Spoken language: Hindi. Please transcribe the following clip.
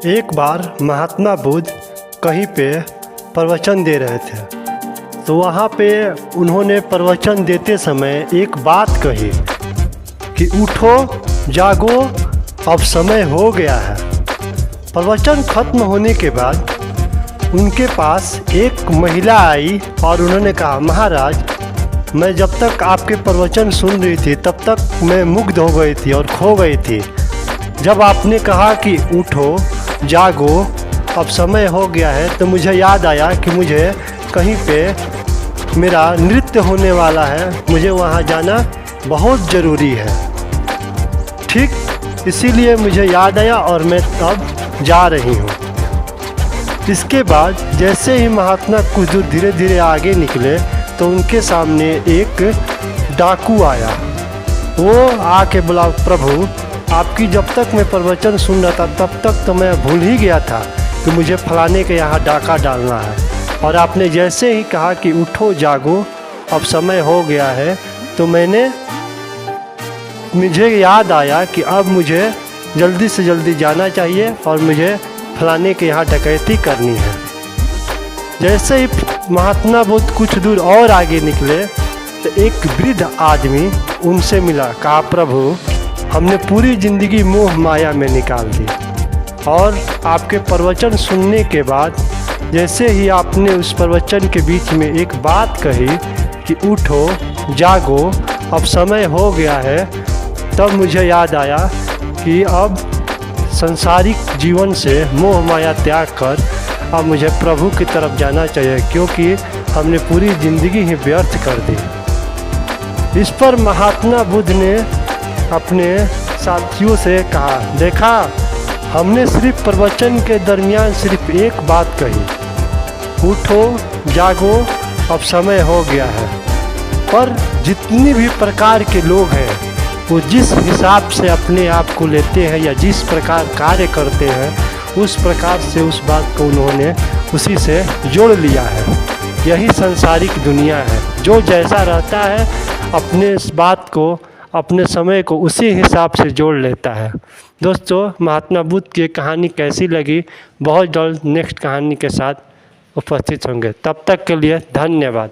एक बार महात्मा बुद्ध कहीं पे प्रवचन दे रहे थे, तो वहाँ पे उन्होंने प्रवचन देते समय एक बात कही कि उठो जागो, अब समय हो गया है। प्रवचन खत्म होने के बाद उनके पास एक महिला आई और उन्होंने कहा, महाराज, मैं जब तक आपके प्रवचन सुन रही थी तब तक मैं मुग्ध हो गई थी और खो गई थी। जब आपने कहा कि उठो जागो, अब समय हो गया है, तो मुझे याद आया कि मुझे कहीं पे मेरा नृत्य होने वाला है, मुझे वहाँ जाना बहुत ज़रूरी है। ठीक इसीलिए मुझे याद आया और मैं अब जा रही हूँ। इसके बाद जैसे ही महात्मा कुछ दूर धीरे धीरे आगे निकले तो उनके सामने एक डाकू आया। वो आके बोला, प्रभु, आपकी जब तक मैं प्रवचन सुन रहा था तब तक तो मैं भूल ही गया था कि मुझे फलाने के यहाँ डाका डालना है, और आपने जैसे ही कहा कि उठो जागो, अब समय हो गया है, तो मुझे याद आया कि अब मुझे जल्दी से जल्दी जाना चाहिए और मुझे फलाने के यहाँ डकैती करनी है। जैसे ही महात्मा बुद्ध कुछ दूर और आगे निकले तो एक वृद्ध आदमी उनसे मिला। कहा, प्रभु, हमने पूरी ज़िंदगी मोह माया में निकाल दी, और आपके प्रवचन सुनने के बाद जैसे ही आपने उस प्रवचन के बीच में एक बात कही कि उठो जागो, अब समय हो गया है, तब मुझे याद आया कि अब संसारिक जीवन से मोह माया त्याग कर अब मुझे प्रभु की तरफ जाना चाहिए, क्योंकि हमने पूरी ज़िंदगी ही व्यर्थ कर दी। इस पर महात्मा बुद्ध ने अपने साथियों से कहा, देखा, हमने सिर्फ प्रवचन के दरमियान सिर्फ एक बात कही, उठो जागो, अब समय हो गया है। पर जितनी भी प्रकार के लोग हैं वो जिस हिसाब से अपने आप को लेते हैं या जिस प्रकार कार्य करते हैं, उस प्रकार से उस बात को उन्होंने उसी से जोड़ लिया है। यही सांसारिक दुनिया है, जो जैसा रहता है अपने इस बात को, अपने समय को उसी हिसाब से जोड़ लेता है। दोस्तों, महात्मा बुद्ध की कहानी कैसी लगी, बहुत जल्द नेक्स्ट कहानी के साथ उपस्थित होंगे। तब तक के लिए धन्यवाद।